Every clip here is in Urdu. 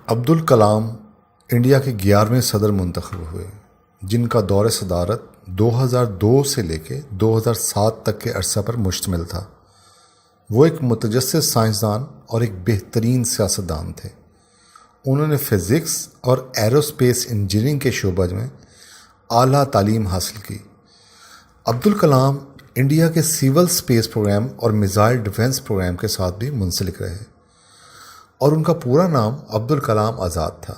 عبدالکلام انڈیا کے 11ویں صدر منتخب ہوئے، جن کا دور صدارت 2002 سے لے کے 2007 تک کے عرصہ پر مشتمل تھا۔ وہ ایک متجسس سائنسدان اور ایک بہترین سیاستدان تھے۔ انہوں نے فزکس اور ایروسپیس انجینئرنگ کے شعبہ میں اعلیٰ تعلیم حاصل کی۔ عبدالکلام انڈیا کے سول اسپیس پروگرام اور میزائل ڈیفنس پروگرام کے ساتھ بھی منسلک رہے، اور ان کا پورا نام عبدالکلام آزاد تھا۔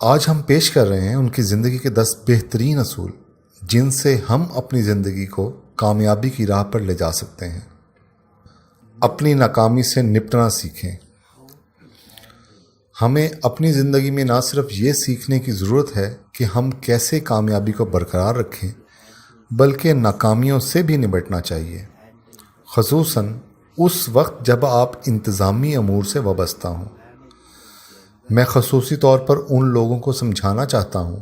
آج ہم پیش کر رہے ہیں ان کی زندگی کے 10 بہترین اصول، جن سے ہم اپنی زندگی کو کامیابی کی راہ پر لے جا سکتے ہیں۔ اپنی ناکامی سے نپٹنا سیکھیں۔ ہمیں اپنی زندگی میں نہ صرف یہ سیکھنے کی ضرورت ہے کہ ہم کیسے کامیابی کو برقرار رکھیں، بلکہ ناکامیوں سے بھی نمٹنا چاہیے، خصوصاً اس وقت جب آپ انتظامی امور سے وابستہ ہوں۔ میں خصوصی طور پر ان لوگوں کو سمجھانا چاہتا ہوں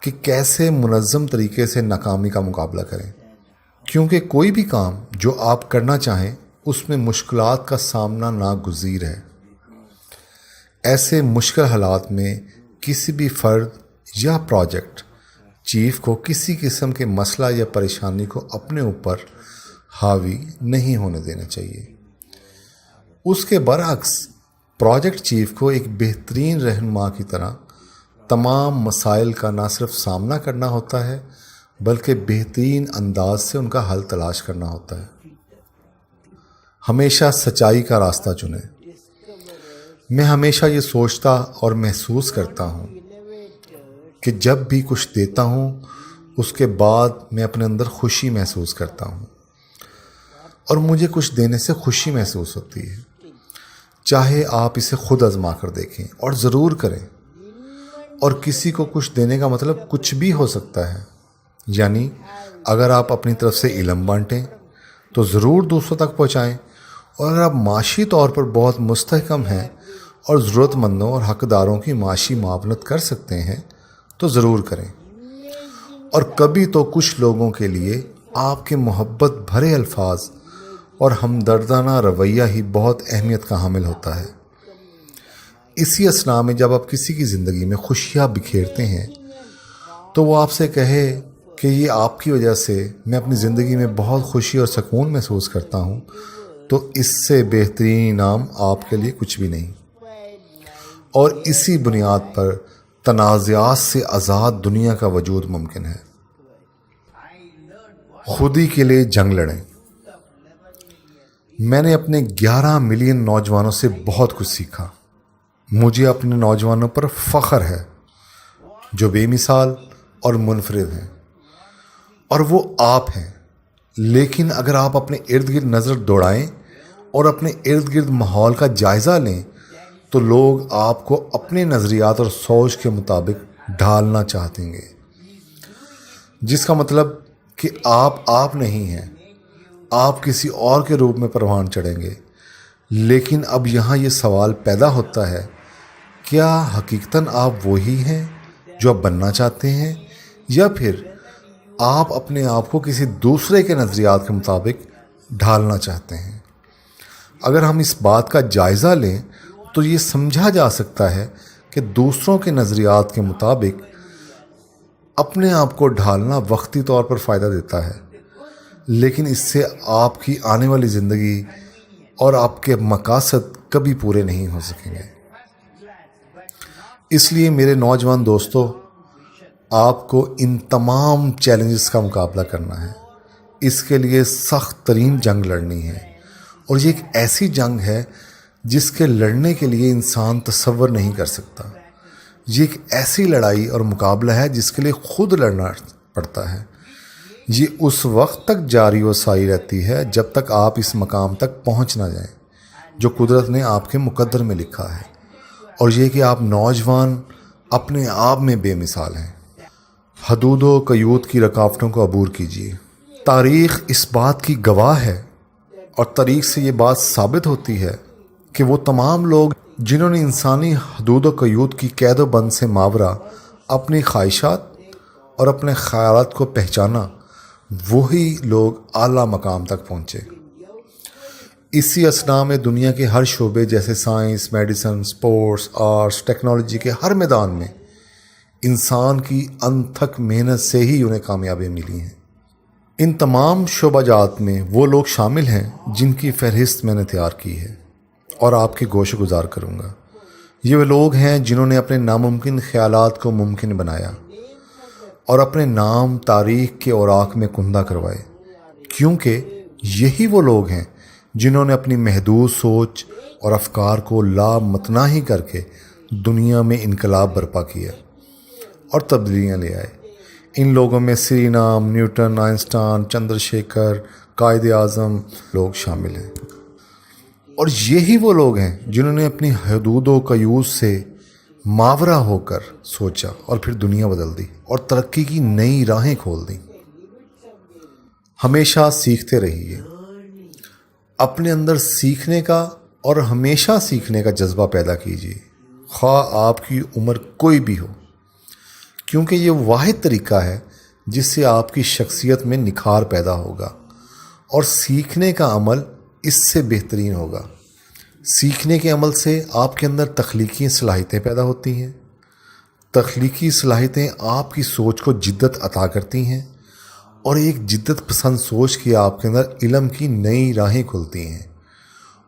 کہ کیسے منظم طریقے سے ناکامی کا مقابلہ کریں، کیونکہ کوئی بھی کام جو آپ کرنا چاہیں اس میں مشکلات کا سامنا ناگزیر ہے۔ ایسے مشکل حالات میں کسی بھی فرد یا پروجیکٹ چیف کو کسی قسم کے مسئلہ یا پریشانی کو اپنے اوپر حاوی نہیں ہونے دینا چاہیے۔ اس کے برعکس پروجیکٹ چیف کو ایک بہترین رہنما کی طرح تمام مسائل کا نہ صرف سامنا کرنا ہوتا ہے، بلکہ بہترین انداز سے ان کا حل تلاش کرنا ہوتا ہے۔ ہمیشہ سچائی کا راستہ چنیں۔ میں ہمیشہ یہ سوچتا اور محسوس کرتا ہوں کہ جب بھی کچھ دیتا ہوں اس کے بعد میں اپنے اندر خوشی محسوس کرتا ہوں، اور مجھے کچھ دینے سے خوشی محسوس ہوتی ہے۔ چاہے آپ اسے خود آزما کر دیکھیں، اور ضرور کریں۔ اور کسی کو کچھ دینے کا مطلب کچھ بھی ہو سکتا ہے، یعنی اگر آپ اپنی طرف سے علم بانٹیں تو ضرور دوسروں تک پہنچائیں، اور اگر آپ معاشی طور پر بہت مستحکم ہیں اور ضرورت مندوں اور حقداروں کی معاشی معاونت کر سکتے ہیں تو ضرور کریں۔ اور کبھی تو کچھ لوگوں کے لیے آپ کے محبت بھرے الفاظ اور ہمدردانہ رویہ ہی بہت اہمیت کا حامل ہوتا ہے۔ اسی اثناء میں جب آپ کسی کی زندگی میں خوشیاں بکھیرتے ہیں تو وہ آپ سے کہے کہ یہ آپ کی وجہ سے میں اپنی زندگی میں بہت خوشی اور سکون محسوس کرتا ہوں، تو اس سے بہترین انعام آپ کے لیے کچھ بھی نہیں۔ اور اسی بنیاد پر تنازعات سے آزاد دنیا کا وجود ممکن ہے۔ خودی کے لیے جنگ لڑیں۔ میں نے اپنے 11 ملین نوجوانوں سے بہت کچھ سیکھا۔ مجھے اپنے نوجوانوں پر فخر ہے جو بے مثال اور منفرد ہیں، اور وہ آپ ہیں۔ لیکن اگر آپ اپنے ارد گرد نظر دوڑائیں اور اپنے ارد گرد ماحول کا جائزہ لیں تو لوگ آپ کو اپنے نظریات اور سوچ کے مطابق ڈھالنا چاہتے گے، جس کا مطلب کہ آپ نہیں ہیں، آپ کسی اور کے روپ میں پروان چڑھیں گے۔ لیکن اب یہاں یہ سوال پیدا ہوتا ہے، کیا حقیقتاً آپ وہی ہیں جو آپ بننا چاہتے ہیں، یا پھر آپ اپنے آپ کو کسی دوسرے کے نظریات کے مطابق ڈھالنا چاہتے ہیں؟ اگر ہم اس بات کا جائزہ لیں تو یہ سمجھا جا سکتا ہے کہ دوسروں کے نظریات کے مطابق اپنے آپ کو ڈھالنا وقتی طور پر فائدہ دیتا ہے، لیکن اس سے آپ کی آنے والی زندگی اور آپ کے مقاصد کبھی پورے نہیں ہو سکیں گے۔ اس لیے میرے نوجوان دوستو، آپ کو ان تمام چیلنجز کا مقابلہ کرنا ہے۔ اس کے لیے سخت ترین جنگ لڑنی ہے، اور یہ ایک ایسی جنگ ہے جس کے لڑنے کے لیے انسان تصور نہیں کر سکتا۔ یہ ایک ایسی لڑائی اور مقابلہ ہے جس کے لیے خود لڑنا پڑتا ہے۔ یہ اس وقت تک جاری و ساری رہتی ہے جب تک آپ اس مقام تک پہنچ نہ جائیں جو قدرت نے آپ کے مقدر میں لکھا ہے، اور یہ کہ آپ نوجوان اپنے آپ میں بے مثال ہیں۔ حدود و قیود کی رکاوٹوں کو عبور کیجیے۔ تاریخ اس بات کی گواہ ہے، اور تاریخ سے یہ بات ثابت ہوتی ہے کہ وہ تمام لوگ جنہوں نے انسانی حدود و قیود کی قید و بند سے ماورا اپنی خواہشات اور اپنے خیالات کو پہچانا، وہی لوگ اعلیٰ مقام تک پہنچے۔ اسی اسنا میں دنیا کے ہر شعبے جیسے science, medicine, sports, arts, technology کے ہر میدان میں انسان کی انتھک محنت سے ہی انہیں کامیابی ملی ہیں۔ ان تمام شعبہ جات میں وہ لوگ شامل ہیں جن کی فہرست میں نے تیار کی ہے اور آپ کے گوش گزار کروں گا۔ یہ وہ لوگ ہیں جنہوں نے اپنے ناممکن خیالات کو ممکن بنایا اور اپنے نام تاریخ کے اوراق میں کندہ کروائے، کیونکہ یہی وہ لوگ ہیں جنہوں نے اپنی محدود سوچ اور افکار کو لامتناہی کر کے دنیا میں انقلاب برپا کیا اور تبدیلیاں لے آئے۔ ان لوگوں میں سری رام، نیوٹن، آئنسٹائن، چندر شیکھر، قائد اعظم لوگ شامل ہیں۔ اور یہی وہ لوگ ہیں جنہوں نے اپنی حدود و قیود سے ماورا ہو کر سوچا اور پھر دنیا بدل دی اور ترقی کی نئی راہیں کھول دیں۔ ہمیشہ سیکھتے رہیے، اپنے اندر سیکھنے کا اور ہمیشہ سیکھنے کا جذبہ پیدا کیجیے، خواہ آپ کی عمر کوئی بھی ہو، کیونکہ یہ واحد طریقہ ہے جس سے آپ کی شخصیت میں نکھار پیدا ہوگا، اور سیکھنے کا عمل اس سے بہترین ہوگا۔ سیکھنے کے عمل سے آپ کے اندر تخلیقی صلاحیتیں پیدا ہوتی ہیں۔ تخلیقی صلاحیتیں آپ کی سوچ کو جدت عطا کرتی ہیں، اور ایک جدت پسند سوچ کی آپ کے اندر علم کی نئی راہیں کھلتی ہیں،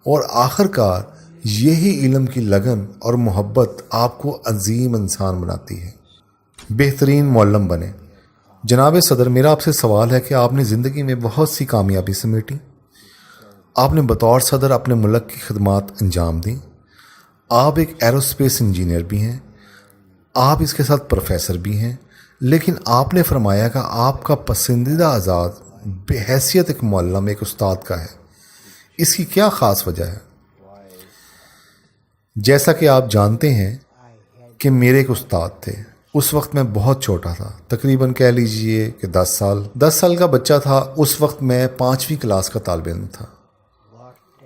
اور آخر کار یہی علم کی لگن اور محبت آپ کو عظیم انسان بناتی ہے۔ بہترین معلم بنے۔ جناب صدر، میرا آپ سے سوال ہے کہ آپ نے زندگی میں بہت سی کامیابی سمیٹی، آپ نے بطور صدر اپنے ملک کی خدمات انجام دیں، آپ ایک ایروسپیس انجینئر بھی ہیں، آپ اس کے ساتھ پروفیسر بھی ہیں، لیکن آپ نے فرمایا کہ آپ کا پسندیدہ اعزاز بحیثیت ایک معلم، ایک استاد کا ہے۔ اس کی کیا خاص وجہ ہے؟ جیسا کہ آپ جانتے ہیں کہ میرے ایک استاد تھے، اس وقت میں بہت چھوٹا تھا، تقریباً کہہ لیجئے کہ 10 سال کا بچہ تھا۔ اس وقت میں 5ویں کلاس کا طالب علم تھا،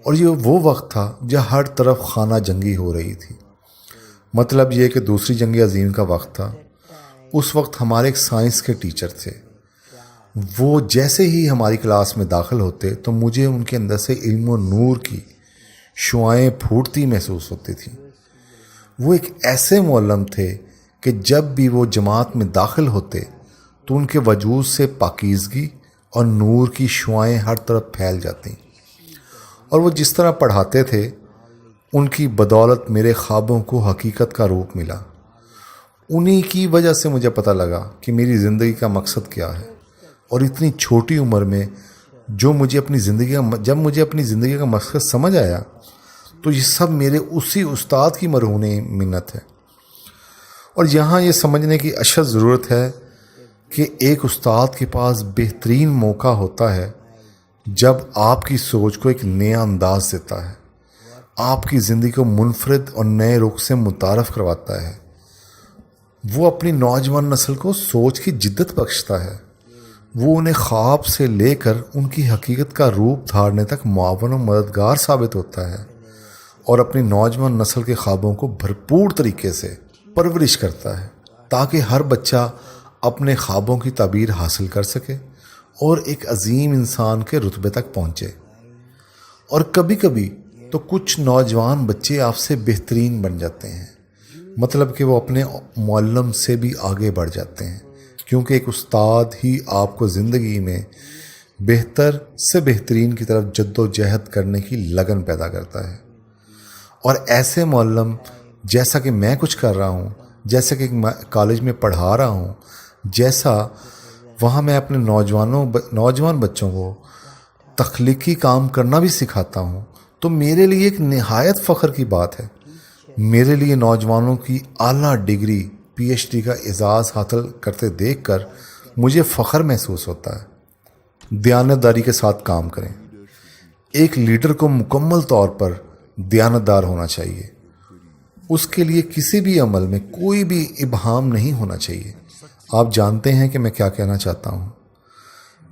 اور یہ وہ وقت تھا جب ہر طرف خانہ جنگی ہو رہی تھی۔ مطلب یہ کہ دوسری جنگ عظیم کا وقت تھا۔ اس وقت ہمارے ایک سائنس کے ٹیچر تھے، وہ جیسے ہی ہماری کلاس میں داخل ہوتے تو مجھے ان کے اندر سے علم و نور کی شعائیں پھوٹتی محسوس ہوتی تھیں۔ وہ ایک ایسے معلم تھے کہ جب بھی وہ جماعت میں داخل ہوتے تو ان کے وجود سے پاکیزگی اور نور کی شعائیں ہر طرف پھیل جاتی، اور وہ جس طرح پڑھاتے تھے ان کی بدولت میرے خوابوں کو حقیقت کا روپ ملا۔ انہی کی وجہ سے مجھے پتہ لگا کہ میری زندگی کا مقصد کیا ہے، اور اتنی چھوٹی عمر میں جب مجھے اپنی زندگی کا مقصد سمجھ آیا تو یہ سب میرے اسی استاد کی مرہون منت ہے۔ اور یہاں یہ سمجھنے کی اشد ضرورت ہے کہ ایک استاد کے پاس بہترین موقع ہوتا ہے جب آپ کی سوچ کو ایک نیا انداز دیتا ہے، آپ کی زندگی کو منفرد اور نئے رخ سے متعارف کرواتا ہے۔ وہ اپنی نوجوان نسل کو سوچ کی جدت بخشتا ہے، وہ انہیں خواب سے لے کر ان کی حقیقت کا روپ دھارنے تک معاون و مددگار ثابت ہوتا ہے، اور اپنی نوجوان نسل کے خوابوں کو بھرپور طریقے سے پرورش کرتا ہے تاکہ ہر بچہ اپنے خوابوں کی تعبیر حاصل کر سکے اور ایک عظیم انسان کے رتبے تک پہنچے۔ اور کبھی کبھی تو کچھ نوجوان بچے آپ سے بہترین بن جاتے ہیں، مطلب کہ وہ اپنے معلم سے بھی آگے بڑھ جاتے ہیں، کیونکہ ایک استاد ہی آپ کو زندگی میں بہتر سے بہترین کی طرف جد و جہد کرنے کی لگن پیدا کرتا ہے۔ اور ایسے معلم جیسا کہ میں کچھ کر رہا ہوں، جیسا کہ کالج میں پڑھا رہا ہوں، جیسا وہاں میں اپنے نوجوان بچوں کو تخلیقی کام کرنا بھی سکھاتا ہوں، تو میرے لیے ایک نہایت فخر کی بات ہے۔ میرے لیے نوجوانوں کی اعلیٰ ڈگری PhD کا اعزاز حاصل کرتے دیکھ کر مجھے فخر محسوس ہوتا ہے۔ دیانتداری کے ساتھ کام کریں۔ ایک لیڈر کو مکمل طور پر دیانتدار ہونا چاہیے، اس کے لیے کسی بھی عمل میں کوئی بھی ابہام نہیں ہونا چاہیے۔ آپ جانتے ہیں کہ میں کیا کہنا چاہتا ہوں۔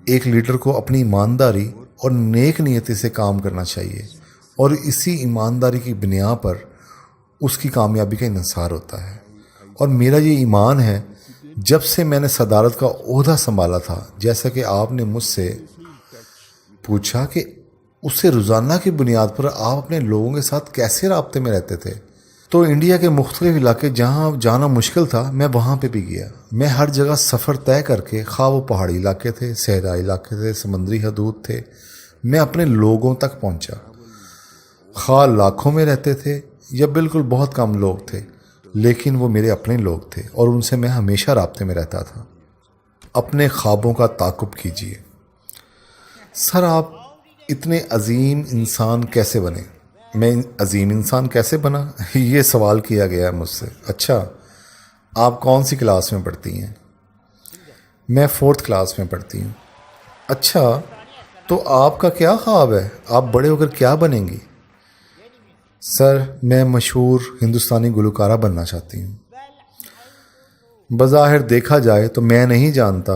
ایک لیڈر کو اپنی ایمانداری اور نیک نیتی سے کام کرنا چاہیے، اور اسی ایمانداری کی بنیاد پر اس کی کامیابی کا انحصار ہوتا ہے۔ اور میرا یہ ایمان ہے، جب سے میں نے صدارت کا عہدہ سنبھالا تھا، جیسا کہ آپ نے مجھ سے پوچھا کہ اسے روزانہ کی بنیاد پر آپ اپنے لوگوں کے ساتھ کیسے رابطے میں رہتے تھے؟ تو انڈیا کے مختلف علاقے جہاں جانا مشکل تھا میں وہاں پہ بھی گیا. میں ہر جگہ سفر طے کر کے، خواہ وہ پہاڑی علاقے تھے، صحرائی علاقے تھے، سمندری حدود تھے، میں اپنے لوگوں تک پہنچا. خواہ لاکھوں میں رہتے تھے یا بالکل بہت کم لوگ تھے، لیکن وہ میرے اپنے لوگ تھے اور ان سے میں ہمیشہ رابطے میں رہتا تھا. اپنے خوابوں کا تعاقب کیجیے. سر آپ اتنے عظیم انسان کیسے بنے؟ میں عظیم انسان کیسے بنا؟ یہ سوال کیا گیا ہے مجھ سے. اچھا، آپ کون سی کلاس میں پڑھتی ہیں؟ میں 4th کلاس میں پڑھتی ہوں. اچھا، تو آپ کا کیا خواب ہے؟ آپ بڑے ہو کر کیا بنیں گی؟ سر میں مشہور ہندوستانی گلوکارہ بننا چاہتی ہوں. بظاہر دیکھا جائے تو میں نہیں جانتا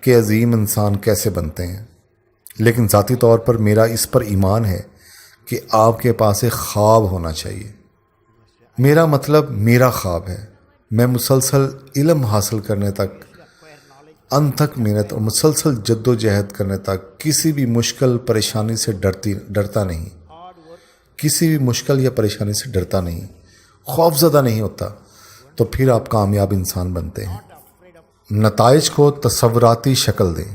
کہ عظیم انسان کیسے بنتے ہیں، لیکن ذاتی طور پر میرا اس پر ایمان ہے کہ آپ کے پاس ایک خواب ہونا چاہیے. میرا مطلب میرا خواب ہے. میں مسلسل علم حاصل کرنے تک، انتھک محنت اور مسلسل جد و جہد کرنے تک کسی بھی مشکل پریشانی سے ڈرتا نہیں. کسی بھی مشکل یا پریشانی سے ڈرتا نہیں، خوف زدہ نہیں ہوتا. تو پھر آپ کامیاب انسان بنتے ہیں. نتائج کو تصوراتی شکل دیں.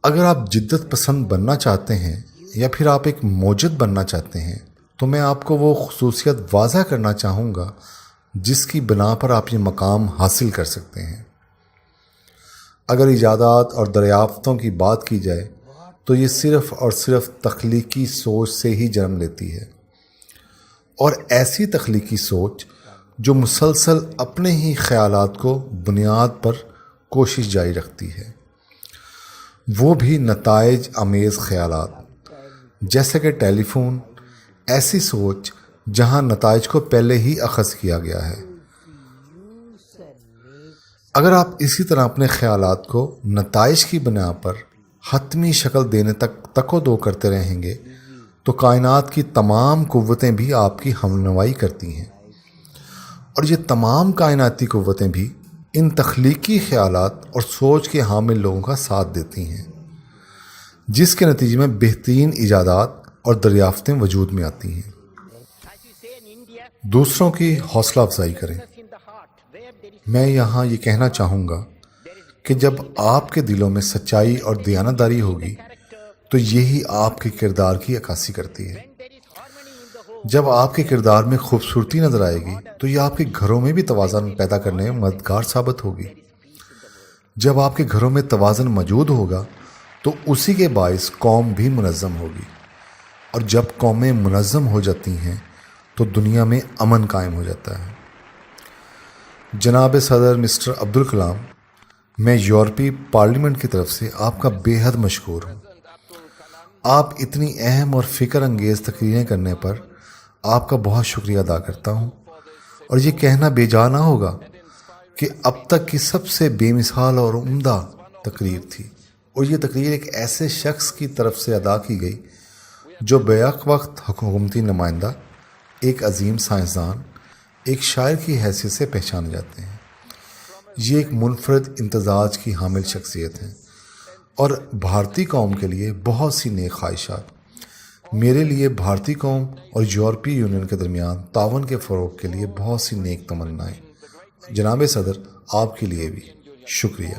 اگر آپ جدت پسند بننا چاہتے ہیں یا پھر آپ ایک موجد بننا چاہتے ہیں تو میں آپ کو وہ خصوصیت واضح کرنا چاہوں گا جس کی بنا پر آپ یہ مقام حاصل کر سکتے ہیں. اگر ایجادات اور دریافتوں کی بات کی جائے تو یہ صرف اور صرف تخلیقی سوچ سے ہی جنم لیتی ہے، اور ایسی تخلیقی سوچ جو مسلسل اپنے ہی خیالات کو بنیاد پر کوشش جاری رکھتی ہے، وہ بھی نتائج آمیز خیالات. جیسے کہ ٹیلی فون، ایسی سوچ جہاں نتائج کو پہلے ہی اخذ کیا گیا ہے. اگر آپ اسی طرح اپنے خیالات کو نتائج کی بنا پر حتمی شکل دینے تک تک و دو کرتے رہیں گے تو کائنات کی تمام قوتیں بھی آپ کی ہمنوائی کرتی ہیں، اور یہ تمام کائناتی قوتیں بھی ان تخلیقی خیالات اور سوچ کے حامل لوگوں کا ساتھ دیتی ہیں، جس کے نتیجے میں بہترین ایجادات اور دریافتیں وجود میں آتی ہیں. دوسروں کی حوصلہ افزائی کریں. میں یہاں یہ کہنا چاہوں گا کہ جب آپ کے دلوں میں سچائی اور دیانتداری ہوگی تو یہی آپ کے کردار کی عکاسی کرتی ہے. جب آپ کے کردار میں خوبصورتی نظر آئے گی تو یہ آپ کے گھروں میں بھی توازن پیدا کرنے میں مددگار ثابت ہوگی. جب آپ کے گھروں میں توازن موجود ہوگا تو اسی کے باعث قوم بھی منظم ہوگی، اور جب قومیں منظم ہو جاتی ہیں تو دنیا میں امن قائم ہو جاتا ہے. جناب صدر مسٹر عبدالکلام، میں یورپی پارلیمنٹ کی طرف سے آپ کا بے حد مشکور ہوں. آپ اتنی اہم اور فکر انگیز تقریریں کرنے پر آپ کا بہت شکریہ ادا کرتا ہوں، اور یہ کہنا بے جا نہ ہوگا کہ اب تک کی سب سے بے مثال اور عمدہ تقریر تھی، اور یہ تقریر ایک ایسے شخص کی طرف سے ادا کی گئی جو بیک وقت حکومتی نمائندہ، ایک عظیم سائنسدان، ایک شاعر کی حیثیت سے پہچانے جاتے ہیں. یہ ایک منفرد امتزاج کی حامل شخصیت ہیں، اور بھارتی قوم کے لیے بہت سی نیک خواہشات. میرے لیے بھارتی قوم اور یورپی یونین کے درمیان تعاون کے فروغ کے لیے بہت سی نیک تمنائیں. جناب صدر، آپ کے لیے بھی شکریہ.